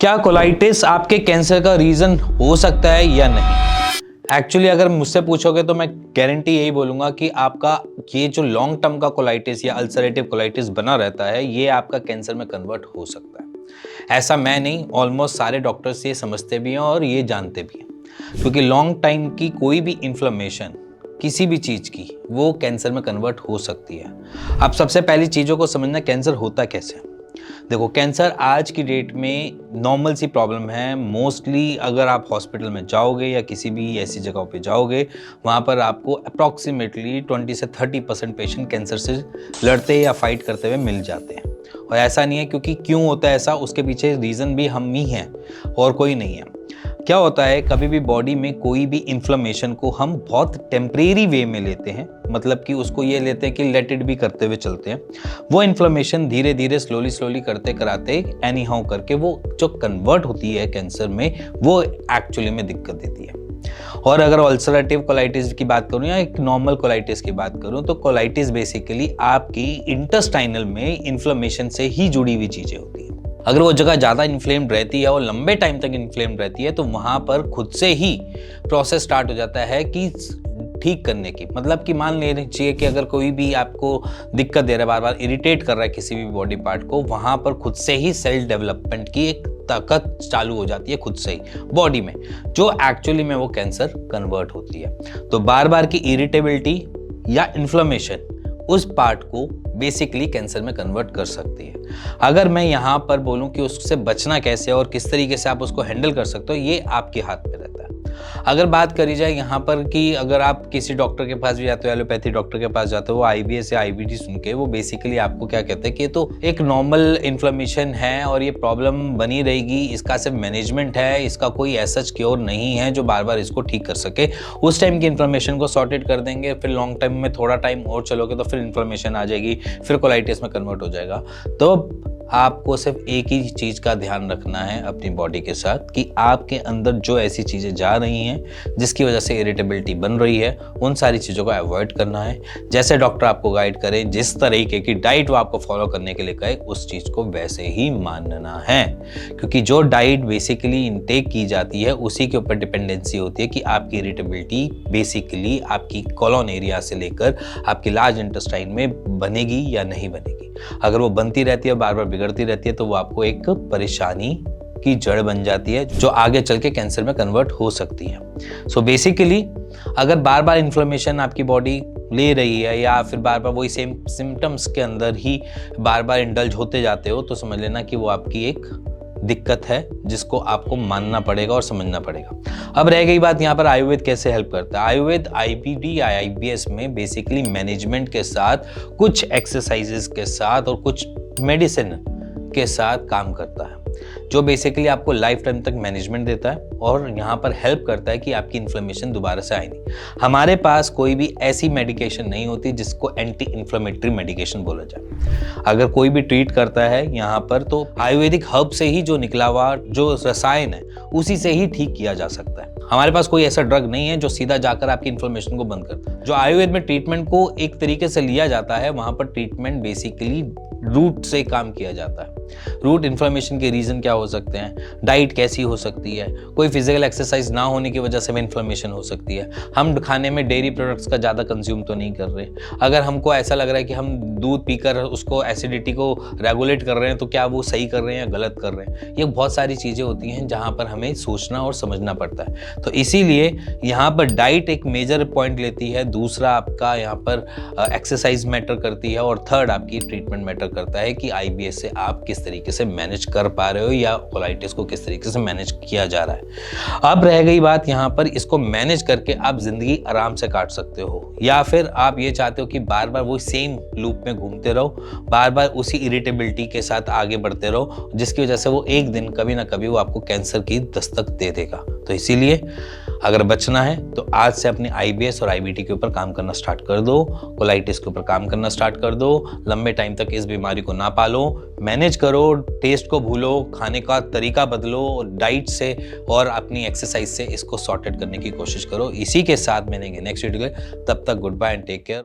क्या कोलाइटिस आपके कैंसर का रीजन हो सकता है या नहीं? एक्चुअली अगर मुझसे पूछोगे तो मैं गारंटी यही बोलूंगा कि आपका ये जो लॉन्ग टर्म का कोलाइटिस या अल्सरेटिव कोलाइटिस बना रहता है, ये आपका कैंसर में कन्वर्ट हो सकता है। ऐसा मैं नहीं, ऑलमोस्ट सारे डॉक्टर्स ये समझते भी हैं और ये जानते भी हैं, क्योंकि लॉन्ग टाइम की कोई भी इन्फ्लेमेशन किसी भी चीज़ की वो कैंसर में कन्वर्ट हो सकती है। अब सबसे पहली चीज़ों को समझना, कैंसर होता कैसे है। देखो, कैंसर आज की डेट में नॉर्मल सी प्रॉब्लम है। मोस्टली अगर आप हॉस्पिटल में जाओगे या किसी भी ऐसी जगहों पे जाओगे, वहाँ पर आपको अप्रॉक्सीमेटली 20 से 30% पेशेंट कैंसर से लड़ते या फाइट करते हुए मिल जाते हैं। और ऐसा नहीं है, क्योंकि क्यों होता है ऐसा, उसके पीछे रीज़न भी हम ही हैं और कोई नहीं है। क्या होता है, कभी भी बॉडी में कोई भी इन्फ्लेमेशन को हम बहुत टेम्परेरी वे में लेते हैं, मतलब कि उसको ये लेते हैं कि लेट इट भी करते हुए चलते हैं। वो इन्फ्लेमेशन धीरे धीरे स्लोली करते कराते एनी हाउ करके वो जो कन्वर्ट होती है कैंसर में, वो एक्चुअली में दिक्कत देती है। और अगर अल्सरेटिव कोलाइटिस की बात करूं या एक नॉर्मल कोलाइटिस की बात करूं, तो कोलाइटिस बेसिकली आपकी इंटेस्टाइनल में इन्फ्लेमेशन से ही जुड़ी हुई चीजें होती है। अगर वो जगह ज़्यादा इन्फ्लेम्ड रहती है और लंबे टाइम तक इन्फ्लेम्ड रहती है, तो वहाँ पर खुद से ही प्रोसेस स्टार्ट हो जाता है कि ठीक करने की, मतलब कि मान लेना चाहिए कि अगर कोई भी आपको दिक्कत दे रहा है, बार बार इरिटेट कर रहा है किसी भी बॉडी पार्ट को, वहाँ पर खुद से ही सेल डेवलपमेंट की एक ताकत चालू हो जाती है खुद से ही बॉडी में, जो एक्चुअली में वो कैंसर कन्वर्ट होती है। तो बार बार की इरिटेबिलिटी या इन्फ्लेमेशन उस पार्ट को बेसिकली कैंसर में कन्वर्ट कर सकती है। अगर मैं यहाँ पर बोलूँ कि उससे बचना कैसे और किस तरीके से आप उसको हैंडल कर सकते हो, ये आपके हाथ में रहता है। अगर बात करी जाए यहाँ पर कि अगर आप किसी डॉक्टर के पास भी जाते हो, एलोपैथी डॉक्टर के पास जाते हो, वो आईबीएस या आईबीडी सुन के वो बेसिकली आपको क्या कहते हैं कि ये तो एक नॉर्मल इन्फ्लेमेशन है और ये प्रॉब्लम बनी रहेगी, इसका सिर्फ मैनेजमेंट है, इसका कोई ऐसा क्योर नहीं है जो बार बार इसको ठीक कर सके। उस टाइम की इन्फ्लेमेशन को सॉर्टेड कर देंगे, फिर लॉन्ग टाइम में थोड़ा टाइम और चलोगे तो फिर इन्फ्लेमेशन आ जाएगी, फिर कोलाइटिस में कन्वर्ट हो जाएगा। तो आपको सिर्फ एक ही चीज़ का ध्यान रखना है अपनी बॉडी के साथ, कि आपके अंदर जो ऐसी चीज़ें जा रही हैं जिसकी वजह से इरिटेबिलिटी बन रही है, उन सारी चीज़ों को अवॉइड करना है। जैसे डॉक्टर आपको गाइड करे, जिस तरीके की डाइट वो आपको फॉलो करने के लिए कहे, उस चीज़ को वैसे ही मानना है, क्योंकि जो डाइट बेसिकली इनटेक की जाती है उसी के ऊपर डिपेंडेंसी होती है कि आपकी इरिटेबिलिटी बेसिकली आपकी कॉलोन एरिया से लेकर आपकी लार्ज इंटेस्टाइन में बनेगी या नहीं बनेगी। अगर वो बनती रहती है, बार बार बिगड़ती रहती है, तो वो आपको एक परेशानी की जड़ बन जाती है, जो आगे चल के कैंसर में कन्वर्ट हो सकती है। सो बेसिकली अगर बार बार इन्फ्लेमेशन आपकी बॉडी ले रही है या फिर बार बार वही सेम सिम्टम्स के अंदर ही बार बार इंडल्ज होते जाते हो, तो समझ लेना कि वो आपकी एक दिक्कत है जिसको आपको मानना पड़ेगा और समझना पड़ेगा। अब रह गई बात यहाँ पर आयुर्वेद कैसे हेल्प करता है। आयुर्वेद आईबीडी या आईबीएस में बेसिकली मैनेजमेंट के साथ, कुछ एक्सरसाइजेस के साथ और कुछ मेडिसिन के साथ काम करता है, जो बेसिकली आपको लाइफ टाइम तक मैनेजमेंट देता है और यहाँ पर हेल्प करता है कि आपकी इन्फ्लेमेशन दोबारा से आए नहीं। हमारे पास कोई भी ऐसी मेडिकेशन नहीं होती जिसको एंटी इन्फ्लेमेटरी मेडिकेशन बोला जाए। अगर कोई भी ट्रीट करता है यहाँ पर, तो आयुर्वेदिक हर्ब से ही जो निकला हुआ जो रसायन है उसी से ही ठीक किया जा सकता है। हमारे पास कोई ऐसा ड्रग नहीं है जो सीधा जाकर आपकी इन्फ्लेमेशन को बंद करता है। जो आयुर्वेद में ट्रीटमेंट को एक तरीके से लिया जाता है, वहाँ पर ट्रीटमेंट बेसिकली रूट से काम किया जाता है। रूट इन्फ्लेमेशन के रीज़न क्या हो सकते हैं, डाइट कैसी हो सकती है, कोई फिजिकल एक्सरसाइज ना होने की वजह से भी इन्फ्लेमेशन हो सकती है, हम खाने में डेयरी प्रोडक्ट्स का ज़्यादा कंज्यूम तो नहीं कर रहे, अगर हमको ऐसा लग रहा है कि हम दूध पीकर उसको एसिडिटी को रेगुलेट कर रहे हैं, तो क्या वो सही कर रहे हैं या गलत कर रहे हैं। ये बहुत सारी चीज़ें होती हैं जहाँ पर हमें सोचना और समझना पड़ता है। तो इसीलिए यहाँ पर डाइट एक मेजर पॉइंट लेती है, दूसरा आपका यहाँ पर एक्सरसाइज मैटर करती है, और थर्ड आपकी ट्रीटमेंट मैटर करता है कि आईबीएस से आप किस तरीके से मैनेज कर पा रहे हो या कोलाइटिस को किस तरीके से मैनेज किया जा रहा है। अब रह गई बात यहाँ पर, इसको मैनेज करके आप जिंदगी आराम से काट सकते हो, या फिर आप ये चाहते हो कि बार बार वो सेम लूप में घूमते रहो, बार बार उसी इरिटेबिलिटी के साथ आगे बढ़ते रहो, जिसकी वजह से वो एक दिन कभी ना कभी वो आपको कैंसर की दस्तक दे देगा। तो इसीलिए अगर बचना है तो आज से अपने आईबीएस और आईबीडी के ऊपर काम करना स्टार्ट कर दो, कोलाइटिस के ऊपर काम करना स्टार्ट कर दो, लंबे टाइम तक इस बीमारी को ना पालो, मैनेज करो, टेस्ट को भूलो, खाने का तरीका बदलो, डाइट से और अपनी एक्सरसाइज से इसको सॉर्टेड करने की कोशिश करो। इसी के साथ मिलेंगे नेक्स्ट वीडियो में, तब तक good bye and take care.